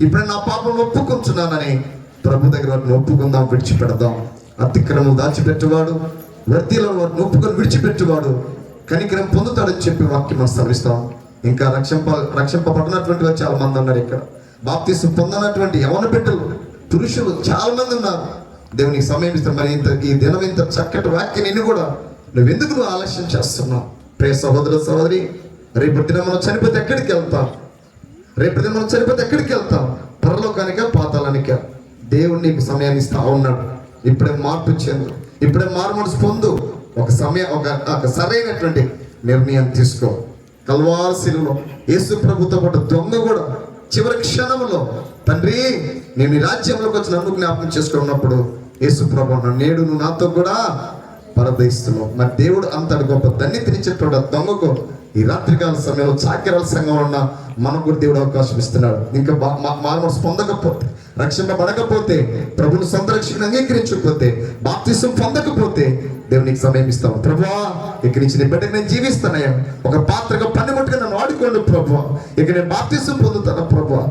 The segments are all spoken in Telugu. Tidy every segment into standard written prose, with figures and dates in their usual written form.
ఇప్పుడు నా పాపం ఒప్పుకుంటున్నానని ప్రభు దగ్గర వాటిని ఒప్పుకుందాం, విడిచిపెడదాం. అతిక్రమం దాచిపెట్టేవాడు, వర్తీలో వాటిని ఒప్పుకొని విడిచిపెట్టేవాడు కనికరం పొందుతాడని చెప్పి వాక్యం మనం శ్రవిస్తాం. ఇంకా రక్షింపబడినటువంటి వారు చాలా మంది ఉన్నారు. ఇక్కడ బాప్తిసం పొందనటువంటి యవన బిడ్డలు, పురుషులు చాలా మంది ఉన్నారు. దేవునికి సమయం ఇస్తారు. మరి ఈ దినం ఇంత చక్కటి వాక్యం నిన్ను కూడా నువ్వు ఆలస్యం చేస్తున్నావు? ప్రియ సహోదర సహోదరి, రేపు దినం మనం చనిపోతే ఎక్కడికి వెళ్తాం? రేపు దినం మనం చనిపోతే ఎక్కడికి వెళ్తాం? పరలోకానిక పాతాళానిక? దేవుడు నీకు సమయాన్ని ఇస్తా ఉన్నాడు. ఇప్పుడే మార్పు చెందు, ఇప్పుడే మారు మనసు పొందు. ఒక సరైనటువంటి నిర్ణయం తీసుకో. కల్వారి శిలువలో యేసు ప్రభుతో పాటు దొంగ కూడా చివరి క్షణంలో, తండ్రి నేను ఈ రాజ్యంలోకి వచ్చి నన్ను జ్ఞాపకం చేసుకున్నప్పుడు యేసు ప్రభు నేడు నువ్వు నాతో కూడా పరదయిస్తున్నావు. మరి దేవుడు అంతటి గొప్ప ధన్యతనిచ్చేటోడు దొంగకు ఈ రాత్రికాల సమయంలో చాకిరాల సంఘంలో ఉన్న మనకు కూడా దేవుడు అవకాశం ఇస్తున్నాడు. ఇంకా మానసు పొందకపోతే, రక్షింపబడకపోతే, ప్రభుని సొంత రక్షణ అంగీకరించకపోతే, బాప్తిసం పొందకపోతే దేవునికి సమయం ఇస్తావు. ప్రభువా ఇక నుంచి నీ బిడ్డకు నేను జీవిస్తానయ్యా, ఒక పాత్రగా పనిముట్టుగా నన్ను వాడుకోండి ప్రభువా. ఇక నేను బాప్తిసం పొందుతాను ప్రభువా,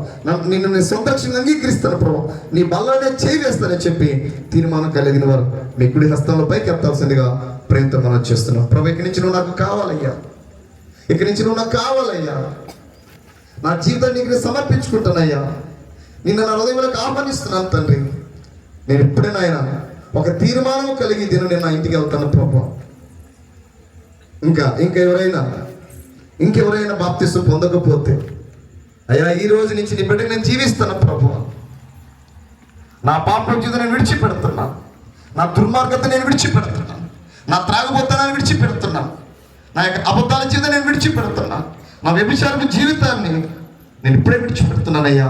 నిన్ను నేను సొంత రక్షణ అంగీకరిస్తాను ప్రభువా, నీ బల్లోనే చేయి వేస్తానని చెప్పి తీర్మానం కలిగిన వారు మీ కుడి హస్తంలో పైకి ఎత్తాల్సిందిగా ప్రేమతో మనం చేస్తున్నాం. ప్రభు ఇక నుంచి నువ్వు నాకు కావాలయ్యా, ఇక నుంచి నువ్వు నాకు కావాలయ్యా, నా జీవితాన్ని నీకు సమర్పించుకుంటానయ్యా, నిన్ను నా హృదయంలోకి ఆహ్వానిస్తున్నాను తండ్రి. నేను ఎప్పుడైనా ఆయన ఒక తీర్మానం కలిగి దిన నేను నా ఇంటికి వెళ్తాను ప్రభు. ఇంకెవరైనా బాప్తిసం పొందకపోతే అయ్యా ఈ రోజు నుంచి నీ బిడ్డకు నేను జీవిస్తాను ప్రభు. నా పాపం జీవితం నేను విడిచిపెడుతున్నాను, నా దుర్మార్గత నేను విడిచిపెడుతున్నాను, నా త్రాగుబోతనాన్ని విడిచిపెడుతున్నాను, నా యొక్క అబద్ధాల జీవితం నేను విడిచిపెడుతున్నాను, నా వ్యభిచారపు జీవితాన్ని నేను ఇప్పుడే విడిచిపెడుతున్నానయ్యా.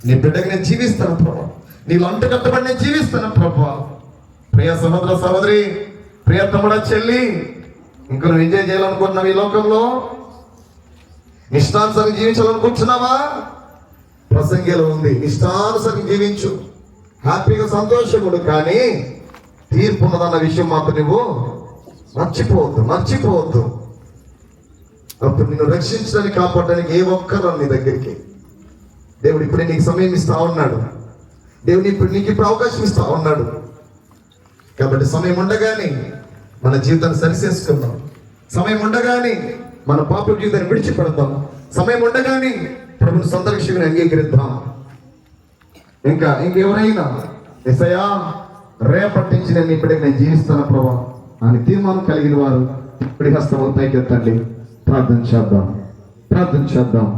నీ బిడ్డకు నేను జీవిస్తాను ప్రభు, నీళ్ళు అంటు కట్టబడి నేను జీవిస్తాను ప్రభు. ప్రియ సహోదర సహోదరి, ప్రియ తమ్ముడ చెల్లి, ఇంకా నువ్వు ఎంజాయ్ చేయాలనుకుంటున్నావు ఈ లోకంలో? ఇష్టానుసారం జీవించాలనుకుంటున్నావా? ప్రసంగిలో ఉంది, ఇష్టానుసారం జీవించు, హ్యాపీగా సంతోషముడు, కానీ తీర్పు ఉన్నదన్న విషయం మాత్రం నువ్వు మర్చిపోవద్దు. అప్పుడు నిన్ను రక్షించడానికి, కాపాడడానికి ఏ ఒక్కరు నీ దగ్గరికి దేవుడు ఇప్పుడే నీకు సమయం ఇస్తా ఉన్నాడు. దేవుడు నీకు ఇప్పుడు అవకాశం ఇస్తా ఉన్నాడు. కాబట్టి సమయం ఉండగానే మన జీవితాన్ని సరిచేసుకుందాం, సమయం ఉండగానే మన పాప జీవితాన్ని విడిచిపెడదాం, సమయం ఉండగానే ప్రభుని సొంత రక్షకుని అంగీకరిద్దాం. ఇంకెవరైనా యేసయ్యా రేపటి నుంచి నేను ఇప్పుడే నేను జీవిస్తాను ప్రభా అని తీర్మానం కలిగిన వారు ఇప్పుడు హస్తములు పైకెత్తండి. ప్రార్థన చేద్దాం.